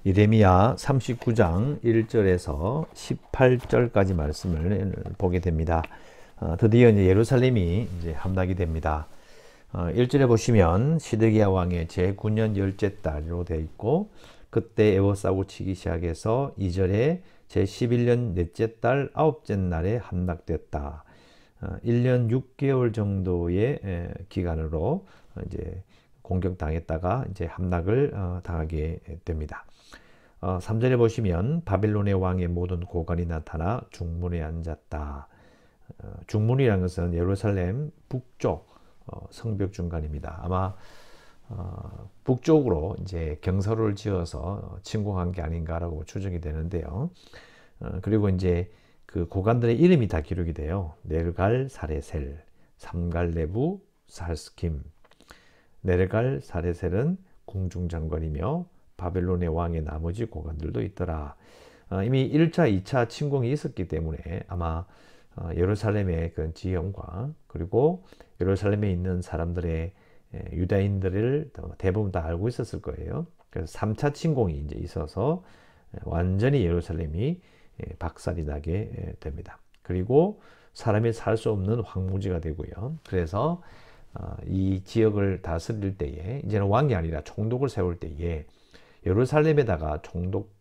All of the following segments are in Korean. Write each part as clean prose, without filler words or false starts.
예레미야 39장 1절에서 18절까지 말씀을 보게 됩니다. 드디어 이제 예루살렘이 이제 함락이 됩니다. 1절에 보시면 시드기야 왕의 제9년 열째 달로 되어 있고, 그때 에워싸고 치기 시작해서 2절에 제11년 넷째 달 아홉째 날에 함락됐다. 1년 6개월 정도의 기간으로 이제 공격당했다가 이제 함락을 당하게 됩니다. 3절에 보시면 바빌론의 왕의 모든 고관이 나타나 중문에 앉았다. 중문이라는 것은 예루살렘 북쪽 성벽 중간입니다. 아마 북쪽으로 이제 경사로를 지어서 침공한 게 아닌가라고 추정이 되는데요. 그리고 이제 그 고관들의 이름이 다 기록이 돼요. 넬갈 사레셀, 삼갈네부 살스킴. 넬갈 사레셀은 궁중장관이며 바벨론의 왕의 나머지 고관들도 있더라. 이미 1차, 2차 침공이 있었기 때문에 아마 예루살렘의 그 지형과 그리고 예루살렘에 있는 사람들의 유다인들을 대부분 다 알고 있었을 거예요. 그래서 3차 침공이 이제 있어서 완전히 예루살렘이 박살이 나게 됩니다. 그리고 사람이 살 수 없는 황무지가 되고요. 그래서 이 지역을 다스릴 때에 이제는 왕이 아니라 총독을 세울 때에 예루살렘에다가 총독이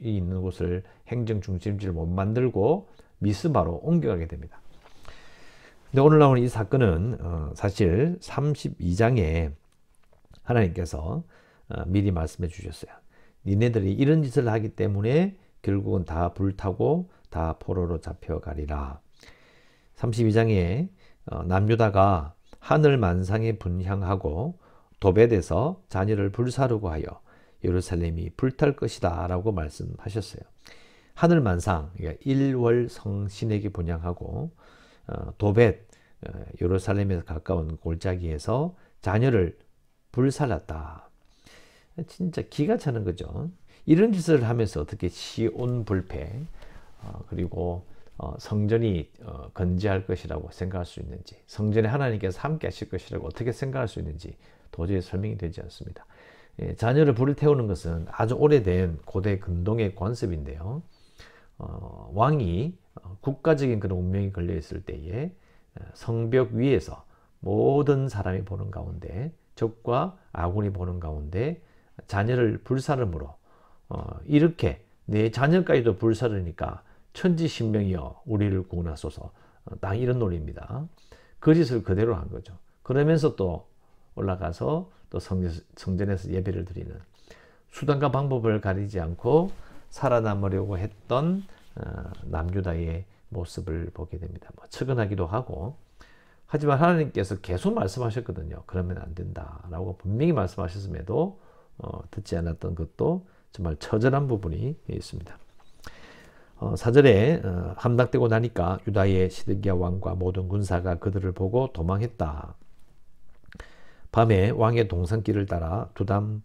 있는 곳을 행정 중심지를 못 만들고 미스바로 옮겨가게 됩니다. 근데 오늘 나오는 이 사건은 사실 32장에 하나님께서 미리 말씀해 주셨어요. 니네들이 이런 짓을 하기 때문에 결국은 다 불타고 다 포로로 잡혀가리라. 32장에 남유다가 하늘 만상에 분향하고 도벳에서 자녀를 불사르고 하여 예루살렘이 불탈 것이다 라고 말씀하셨어요. 하늘 만상, 그러니까 일월 성신에게 분향하고 도벳, 예루살렘에서 가까운 골짜기에서 자녀를 불살랐다. 진짜 기가 차는 거죠. 이런 짓을 하면서 어떻게 시온 불패, 그리고 성전이 건재할 것이라고 생각할 수 있는지, 성전에 하나님께서 함께 하실 것이라고 어떻게 생각할 수 있는지 도저히 설명이 되지 않습니다. 자녀를 불을 태우는 것은 아주 오래된 고대 근동의 관습인데요. 왕이 국가적인 그런 운명이 걸려 있을 때에 성벽 위에서 모든 사람이 보는 가운데, 적과 아군이 보는 가운데 자녀를 불사름으로 이렇게 내 자녀까지도 불사르니까 천지신명이여 우리를 구원하소서, 딱 이런 논리입니다. 그 짓을 그대로 한 거죠. 그러면서 또 올라가서 또 성전에서 예배를 드리는, 수단과 방법을 가리지 않고 살아남으려고 했던 남유다의 모습을 보게 됩니다. 측은하기도 하고, 하지만 하나님께서 계속 말씀하셨거든요. 그러면 안 된다라고 분명히 말씀하셨음에도 듣지 않았던 것도 정말 처절한 부분이 있습니다. 4절에 함락되고 나니까 유다의 시드기야 왕과 모든 군사가 그들을 보고 도망했다. 밤에 왕의 동산길을 따라 두담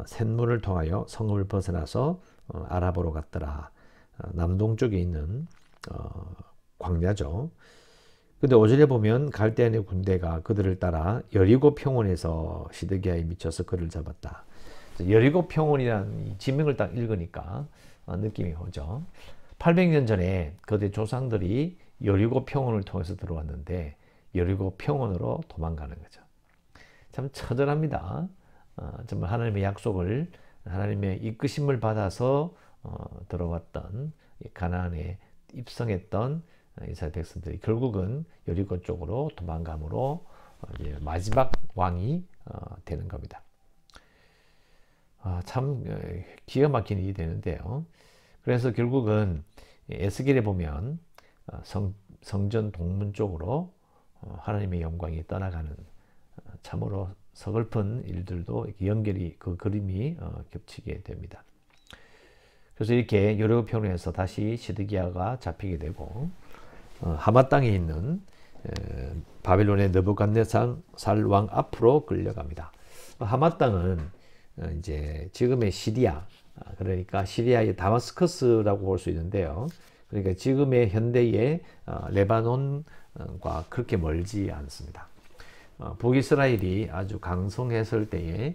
샘문을 통하여 성읍을 벗어나서 아랍으로 갔더라. 남동쪽에 있는 광야죠. 근데 5절에 보면 갈대아인의 군대가 그들을 따라 여리고 평원에서 시드기야에 미쳐서 그를 잡았다. 여리고 평원이라는 지명을 딱 읽으니까 느낌이 오죠. 800년 전에 그들의 조상들이 여리고 평원을 통해서 들어왔는데 여리고 평원으로 도망가는 거죠. 참 처절합니다. 정말 하나님의 약속을, 하나님의 이끄심을 받아서 들어왔던 가나안에 입성했던 이스라엘 백성들이 결국은 여리고 쪽으로 도망감으로 이제 마지막 왕이 되는 겁니다. 참 기가 막힌 일이 되는데요. 그래서 결국은 에스겔에 보면 성전 동문 쪽으로 하나님의 영광이 떠나가는 참으로 서글픈 일들도 연결이, 그 그림이 겹치게 됩니다. 그래서 이렇게 여리고 평원에서 다시 시드기야가 잡히게 되고 하마 땅에 있는 바빌론의 느부갓네살 왕 앞으로 끌려갑니다. 하마 땅은 이제 지금의 시리아, 그러니까 시리아의 다마스커스라고 볼 수 있는데요. 그러니까 지금의 현대의 레바논과 그렇게 멀지 않습니다. 북이스라엘이 아주 강성했을 때에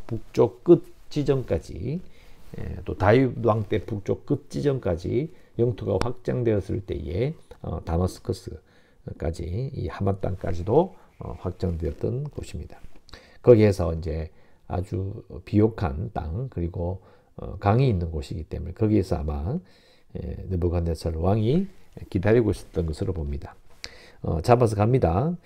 북쪽 끝 지점까지 또 다윗 왕 때 북쪽 끝 지점까지 영토가 확장되었을 때에 다마스커스까지 이 하맛 땅까지도 확장되었던 곳입니다. 거기에서 이제 아주 비옥한 땅 그리고 강이 있는 곳이기 때문에 거기에서 아마 느부갓네살 왕이 기다리고 있었던 것으로 봅니다. 잡아서 갑니다.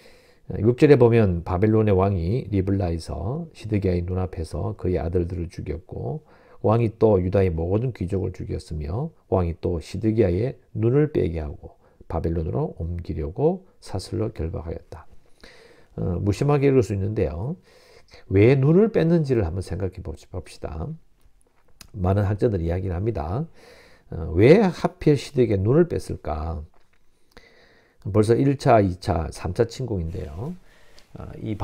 6절에 보면 바벨론의 왕이 리블라에서 시드기야의 눈앞에서 그의 아들들을 죽였고 왕이 또 유다의 모든 귀족을 죽였으며 왕이 또 시드기야의 눈을 빼게 하고 바벨론으로 옮기려고 사슬로 결박하였다. 무심하게 읽을 수 있는데요. 왜 눈을 뺐는지를 한번 생각해 봅시다. 많은 학자들이 이야기를 합니다. 왜 하필 시드기야의 눈을 뺐을까? 벌써 1차, 2차, 3차 침공인데요. 이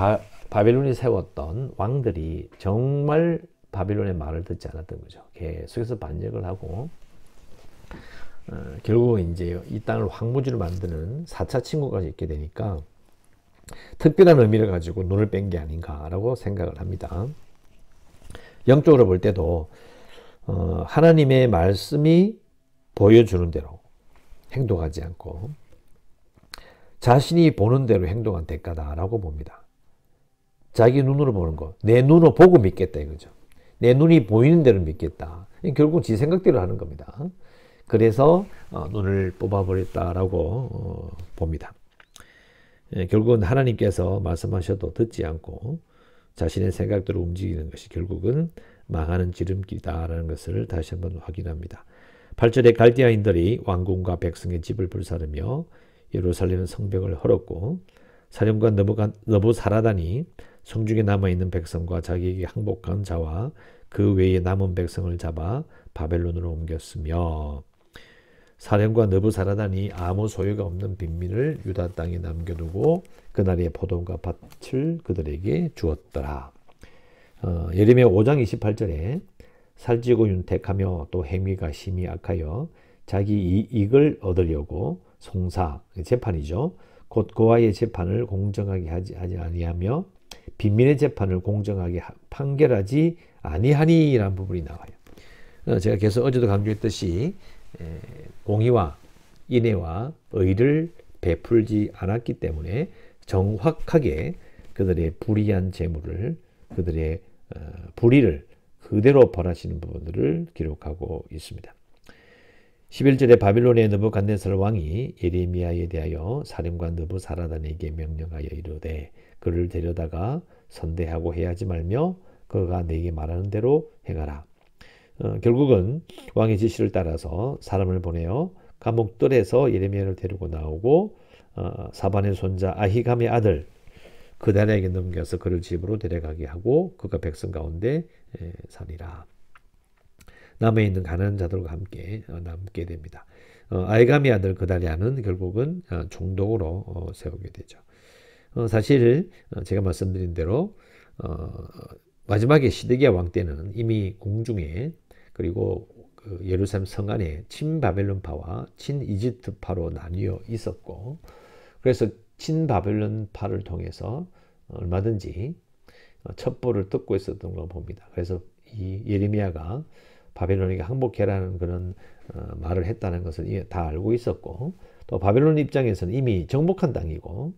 바벨론이 세웠던 왕들이 정말 바벨론의 말을 듣지 않았던 거죠. 계속해서 반역을 하고 결국은 이제 이 땅을 황무지로 만드는 4차 침공까지 있게 되니까 특별한 의미를 가지고 눈을 뺀 게 아닌가라고 생각을 합니다. 영적으로 볼 때도 하나님의 말씀이 보여주는 대로 행동하지 않고 자신이 보는 대로 행동한 대가다라고 봅니다. 자기 눈으로 보는 거, 내 눈으로 보고 믿겠다 이거죠. 내 눈이 보이는 대로 믿겠다. 결국 지 생각대로 하는 겁니다. 그래서 눈을 뽑아버렸다라고 봅니다. 결국은 하나님께서 말씀하셔도 듣지 않고 자신의 생각대로 움직이는 것이 결국은 망하는 지름길이다라는 것을 다시 한번 확인합니다. 8절에 갈대아인들이 왕궁과 백성의 집을 불사르며 예루살렘 성벽을 헐었고 사령관 느부사라단이 성중에 남아있는 백성과 자기에게 항복한 자와 그 외에 남은 백성을 잡아 바벨론으로 옮겼으며 사령관 느부사라단이 아무 소유가 없는 빈민을 유다 땅에 남겨두고 그날의 포도원과 밭을 그들에게 주었더라. 예레미야 5장 28절에 살찌고 윤택하며 또 행위가 심히 악하여 자기 이익을 얻으려고 송사, 재판이죠. 곧 그와의 재판을 공정하게 하지 아니하며 빈민의 재판을 공정하게 판결하지 아니하니라는 부분이 나와요. 제가 계속 어제도 강조했듯이 공의와 인애와 의를 베풀지 않았기 때문에 정확하게 그들의 불의한 재물을 그들의 불의를 그대로 벌하시는 부분들을 기록하고 있습니다. 11절에 바빌론의 느부갓네살 왕이 예레미야에 대하여 사령관 느부사라단에게 명령하여 이르되 그를 데려다가 선대하고 해하지 말며 그가 내게 말하는 대로 행하라. 결국은 왕의 지시를 따라서 사람을 보내어 감옥들에서 예레미야를 데리고 나오고 사반의 손자 아히감의 아들 그다리에게 넘겨서 그를 집으로 데려가게 하고 그가 백성 가운데 사니라. 남아있는 가난한 자들과 함께 남게 됩니다. 아히감의 아들 그다리아는 결국은 총독으로 세우게 되죠. 사실 제가 말씀드린 대로 마지막에 시드기야 왕 때는 이미 공중에 그리고 그 예루살렘 성 안에 친바벨론파와 친이집트파로 나뉘어 있었고 그래서 친바벨론파를 통해서 얼마든지 첩보를 듣고 있었던 걸 봅니다. 그래서 이 예레미야가 바벨론에게 항복해라는 그런 말을 했다는 것을 다 알고 있었고 또 바벨론 입장에서는 이미 정복한 땅이고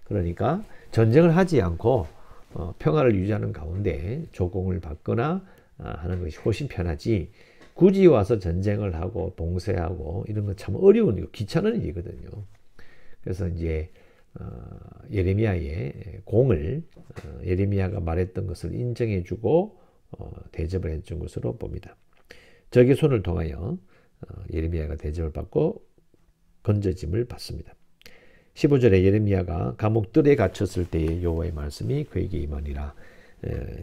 그러니까 전쟁을 하지 않고 평화를 유지하는 가운데 조공을 받거나 하는 것이 훨씬 편하지 굳이 와서 전쟁을 하고 봉쇄하고 이런 건 참 어려운 일, 귀찮은 일이거든요. 그래서 이제 예레미야의 공을 예레미야가 말했던 것을 인정해주고 대접을 해준 것으로 봅니다. 적의 손을 통하여 예레미야가 대접을 받고 건져짐을 받습니다. 15절에 예레미야가 감옥들에 갇혔을 때의 여호와의 말씀이 그에게 임하니라.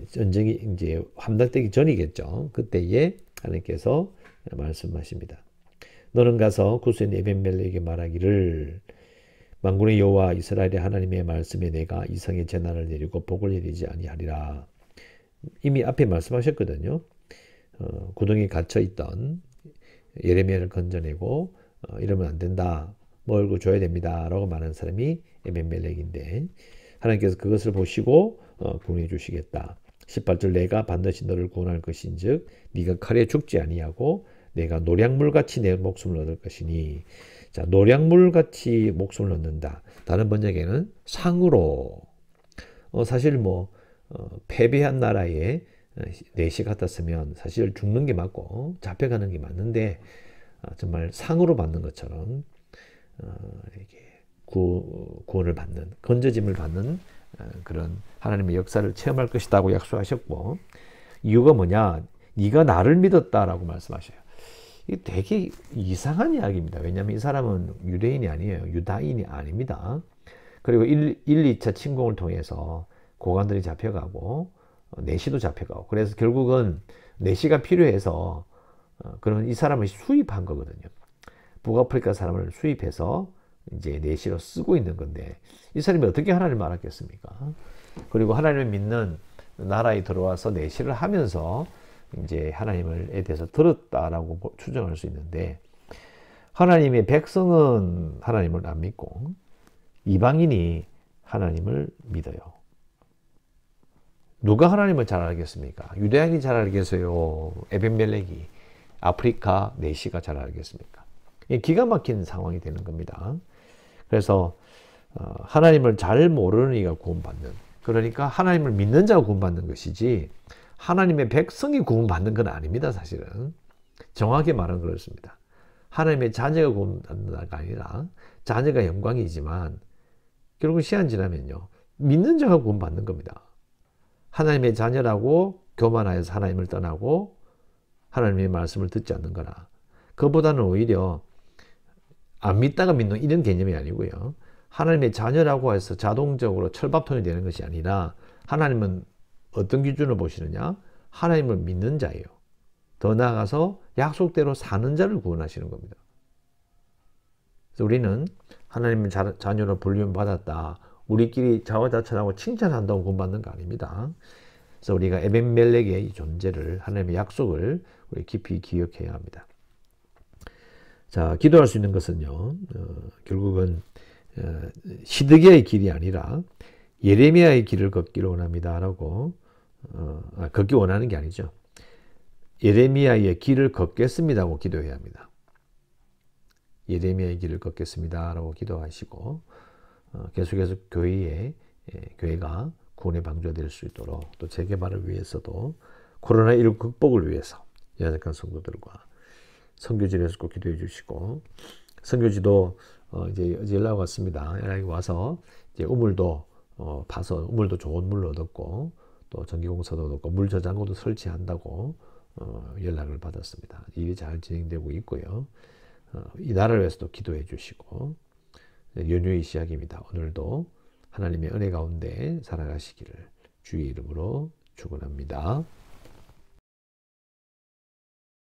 전쟁이 이제 함락되기 전이겠죠. 그때에 하나님께서 말씀하십니다. 너는 가서 구스인 에벤멜렉에게 말하기를 만군의 여호와 이스라엘의 하나님의 말씀에 내가 이성의 재난을 내리고 복을 내리지 아니하리라. 이미 앞에 말씀하셨거든요. 구덩이에 갇혀있던 예레미야를 건져내고 이러면 안 된다. 뭘 줘야 됩니다. 라고 말하는 사람이 에벤멜렉인데 하나님께서 그것을 보시고 구원해 주시겠다. 18절 내가 반드시 너를 구원할 것인즉 네가 칼에 죽지 아니하고 내가 노량물같이 내 목숨을 얻을 것이니. 자, 노량물같이 목숨을 얻는다. 다른 번역에는 상으로. 사실 뭐 패배한 나라에 내시 같았으면 사실 죽는 게 맞고 잡혀가는 게 맞는데 정말 상으로 받는 것처럼 이렇게 구원을 받는, 건져짐을 받는 그런 하나님의 역사를 체험할 것이라고 약속하셨고, 이유가 뭐냐? 네가 나를 믿었다라고 말씀하셔요. 이게 되게 이상한 이야기입니다. 왜냐하면 이 사람은 유대인이 아니에요. 유다인이 아닙니다. 그리고 1, 2차 침공을 통해서 고관들이 잡혀가고 내시도 잡혀가고, 그래서 결국은 내시가 필요해서 그런 이 사람을 수입한 거거든요. 북아프리카 사람을 수입해서 이제 내시로 쓰고 있는 건데, 이 사람이 어떻게 하나님을 알았겠습니까? 그리고 하나님을 믿는 나라에 들어와서 내시를 하면서 이제 하나님에 대해서 들었다라고 추정할 수 있는데, 하나님의 백성은 하나님을 안 믿고 이방인이 하나님을 믿어요. 누가 하나님을 잘 알겠습니까? 유대인이 잘 알겠어요? 에벤멜렉이? 아프리카 내시가 잘 알겠습니까? 기가 막힌 상황이 되는 겁니다. 그래서 하나님을 잘 모르는 이가 구원받는, 그러니까 하나님을 믿는 자가 구원받는 것이지 하나님의 백성이 구원받는 건 아닙니다. 사실은 정확히 말은 그렇습니다. 하나님의 자녀가 구원받는다가 아니라, 자녀가 영광이지만 결국 시간 지나면요 믿는 자가 구원받는 겁니다. 하나님의 자녀라고 교만하여서 하나님을 떠나고 하나님의 말씀을 듣지 않는 거라. 그보다는 오히려 안 믿다가 믿는 이런 개념이 아니고요. 하나님의 자녀라고 해서 자동적으로 철밥통이 되는 것이 아니라, 하나님은 어떤 기준을 보시느냐? 하나님을 믿는 자예요. 더 나아가서 약속대로 사는 자를 구원하시는 겁니다. 그래서 우리는 하나님의 자녀로 불륜받았다, 우리끼리 자화자찬하고 칭찬한다고 구원받는 거 아닙니다. 그래서 우리가 에벤멜렉의 존재를, 하나님의 약속을 우리 깊이 기억해야 합니다. 자, 기도할 수 있는 것은요, 결국은 시드기야의 길이 아니라 예레미야의 길을 걷기를 원합니다라고, 걷기 원하는 게 아니죠. 예레미야의 길을 걷겠습니다라고 기도해야 합니다. 예레미야의 길을 걷겠습니다라고 기도하시고, 계속해서 교회가 구원의 방주가 될 수 있도록, 또 재개발을 위해서도 코로나19 극복을 위해서 연약한 성도들과 선교지에서 꼭 기도해 주시고, 선교지도 이제 연락 왔습니다. 연락이 와서 이제 우물도 파서 우물도 좋은 물로 얻었고, 또 전기공사도 얻었고 물 저장고도 설치한다고 연락을 받았습니다. 일이 잘 진행되고 있고요. 이 나라를 위해서도 기도해 주시고, 연휴의 시작입니다. 오늘도 하나님의 은혜 가운데 살아가시기를 주의 이름으로 축원합니다.